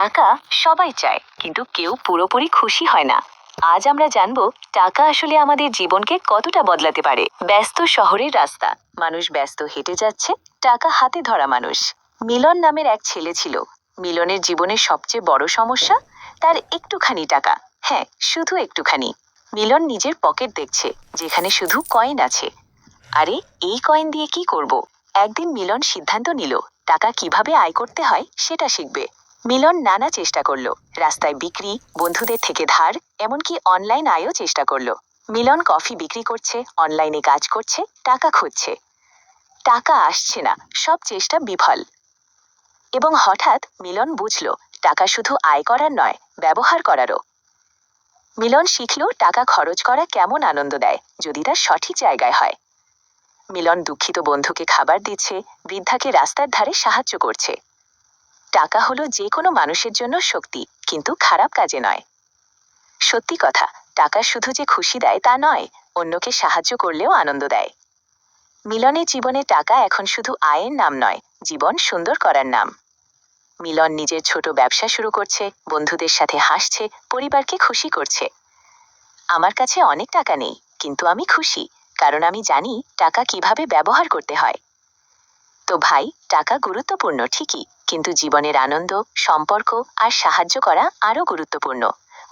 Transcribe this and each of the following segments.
টাকা সবাই চায়, কিন্তু কেউ পুরোপুরি খুশি হয় না। আজ আমরা জানবো টাকা আসলে আমাদের জীবনকে কতটা বদলাতে পারে। ব্যস্ত শহরের রাস্তা, মানুষ ব্যস্ত হেঁটে যাচ্ছে, টাকা হাতে ধরা মানুষ। মিলন নামের এক ছেলে ছিল। মিলনের জীবনের সবচেয়ে বড় সমস্যা তার একটুখানি টাকা। হ্যাঁ, শুধু একটুখানি। মিলন নিজের পকেট দেখছে, যেখানে শুধু কয়েন আছে। আরে, এই কয়েন দিয়ে কি করব? একদিন মিলন সিদ্ধান্ত নিল টাকা কিভাবে আয় করতে হয় সেটা শিখবে। মিলন নানা চেষ্টা করলো, রাস্তায় বিক্রি, বন্ধুদের থেকে ধার, এমনকি অনলাইন আয়ও চেষ্টা করলো। মিলন কফি বিক্রি করছে, অনলাইনে কাজ করছে, টাকা খুঁজছে। টাকা আসছে না, সব চেষ্টা বিফল। এবং হঠাৎ মিলন বুঝল টাকা শুধু আয় করার নয়, ব্যবহার করারও। মিলন শিখল টাকা খরচ করা কেমন আনন্দ দেয়, যদি তার সঠিক জায়গায় হয়। মিলন দুঃখিত বন্ধুকে খাবার দিচ্ছে, বৃদ্ধাকে রাস্তার ধারে সাহায্য করছে। টাকা হলো যে কোনো মানুষের জন্য শক্তি, কিন্তু খারাপ কাজে নয়। সত্যি কথা, টাকা শুধু যে খুশি দেয় তা নয়, অন্যকে সাহায্য করলেও আনন্দ দেয়। মিলনের জীবনে টাকা এখন শুধু আয়ের নাম নয়, জীবন সুন্দর করার নাম। মিলন নিজের ছোট ব্যবসা শুরু করছে, বন্ধুদের সাথে হাসছে, পরিবারকে খুশি করছে। আমার কাছে অনেক টাকা নেই, কিন্তু আমি খুশি, কারণ আমি জানি টাকা কিভাবে ব্যবহার করতে হয়। তো ভাই, টাকা গুরুত্বপূর্ণ ঠিকই, কিন্তু জীবনের আনন্দ, সম্পর্ক আর সাহায্য করা আরও গুরুত্বপূর্ণ।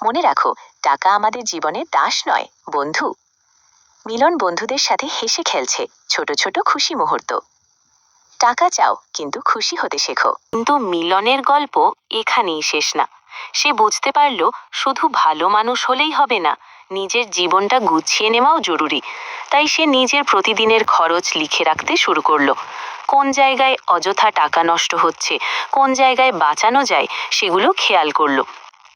মনে রাখো, টাকা আমাদের জীবনের দাস নয়, বন্ধু। মিলন বন্ধুদের সাথে হেসে খেলছে, ছোট ছোট খুশি মুহূর্ত। টাকা চাও, কিন্তু খুশি হতে শেখো। কিন্তু মিলনের গল্প এখানেই শেষ না। সে বুঝতে পারল শুধু ভালো মানুষ হলেই হবে না, নিজের জীবনটা গুছিয়ে নেওয়াও জরুরি। তাই সে নিজের প্রতিদিনের খরচ লিখে রাখতে শুরু করলো। কোন জায়গায় অযথা টাকা নষ্ট হচ্ছে, কোন জায়গায় বাঁচানো যায়, সেগুলো খেয়াল করলো।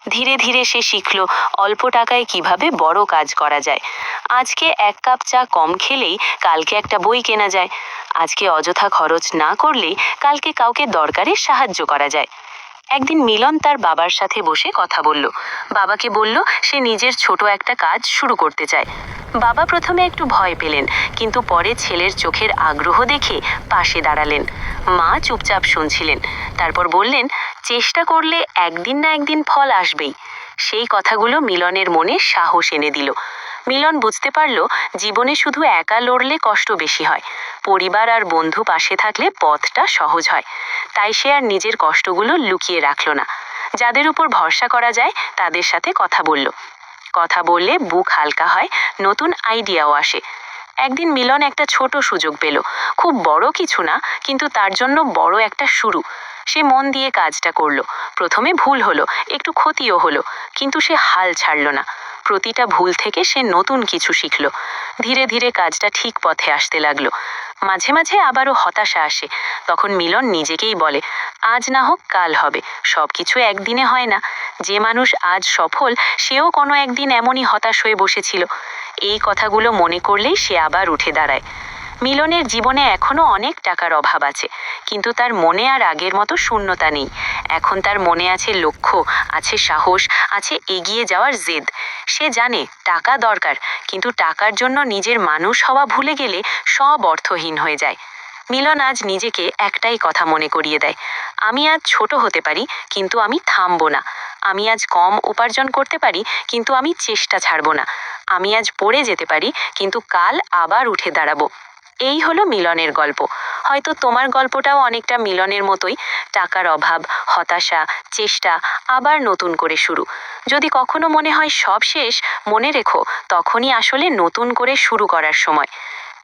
ধীরে ধীরে সে শিখল অল্প টাকায় কিভাবে বড় কাজ করা যায়। আজকে এক কাপ চা কম খেলেই কালকে একটা বই কেনা যায়। আজকে অযথা খরচ না করলেই কালকে কাউকে দরকারে সাহায্য করা যায়। একদিন মিলন তার বাবার সাথে বসে কথা বলল। বাবাকে বলল সে নিজের ছোট একটা কাজ শুরু করতে চায়। বাবা প্রথমে একটু ভয় পেলেন, কিন্তু পরে ছেলের চোখের আগ্রহ দেখে পাশে দাঁড়ালেন। মা চুপচাপ শুনছিলেন, তারপর বললেন, চেষ্টা করলে একদিন না একদিন ফল আসবেই। সেই কথাগুলো মিলনের মনে সাহস এনে দিল। মিলন বুঝতে পারল জীবনে শুধু একা লড়লে কষ্ট বেশি হয়, পরিবার আর বন্ধু পাশে থাকলে পথটা সহজ হয়। তাই সে আর নিজের কষ্টগুলো লুকিয়ে রাখল না। যাদের উপর ভরসা করা যায় তাদের সাথে কথা বলল। কথা বললে বুক হালকা হয়, নতুন আইডিয়াও আসে। একদিন মিলন একটা ছোট সুযোগ পেল, খুব বড় কিছু না, কিন্তু তার জন্য বড় একটা শুরু। সে মন দিয়ে কাজটা করলো। প্রথমে ভুল হলো, একটু ক্ষতিও হলো, কিন্তু সে হাল ছাড়ল না। প্রতিটা ভুল থেকে সে নতুন কিছু শিখল। ধীরে ধীরে কাজটা ঠিক পথে আসতে লাগলো। মাঝে মাঝে আবারও হতাশা আসে, তখন মিলন নিজেকেই বলে, আজ না হোক কাল হবে, সবকিছু একদিনে হয় না। যে মানুষ আজ সফল, সেও কোনো একদিন এমনই হতাশ হয়ে বসেছিল। এই কথাগুলো মনে করলেই সে আবার উঠে দাঁড়ায়। মিলনের জীবনে এখনো অনেক টাকার অভাব আছে, কিন্তু তার মনে আর আগের মতো শূন্যতা নেই। এখন তার মনে আছে লক্ষ্য, আছে সাহস, আছে এগিয়ে যাওয়ার জেদ। সে জানে টাকা দরকার, কিন্তু টাকার জন্য নিজের মানুষ হওয়া ভুলে গেলে সব অর্থহীন হয়ে যায়। মিলন আজ নিজেকে একটাই কথা মনে করিয়ে দেয়, আমি আজ ছোট হতে পারি, কিন্তু আমি থামবো না। আমি আজ কম উপার্জন করতে পারি, কিন্তু আমি চেষ্টা ছাড়বো না। আমি আজ পড়ে যেতে পারি, কিন্তু কাল আবার উঠে দাঁড়াবো। এই হলো মিলনের গল্প। হয়তো তোমার গল্পটাও অনেকটা মিলনের মতোই, টাকার অভাব, হতাশা, চেষ্টা, আবার নতুন করে শুরু। যদি কখনো মনে হয় সব শেষ, মনে রেখো তখনই আসলে নতুন করে শুরু করার সময়।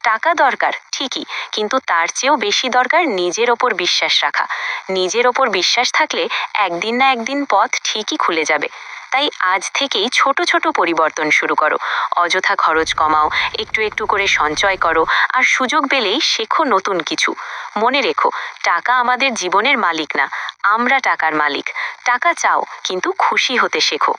টাকা দরকার ঠিকই, কিন্তু তার চেয়েও বেশি দরকার নিজের ওপর বিশ্বাস রাখা। নিজের ওপর বিশ্বাস থাকলে একদিন না একদিন পথ ঠিকই খুলে যাবে। তাই আজ থেকেই ছোট ছোট পরিবর্তন শুরু করো। অযথা খরচ কমাও, একটু একটু করে সঞ্চয় করো, আর সুযোগ পেলেই শেখো নতুন কিছু। মনে রেখো, টাকা আমাদের জীবনের মালিক না, আমরা টাকার মালিক। টাকা চাও, কিন্তু খুশি হতে শেখো।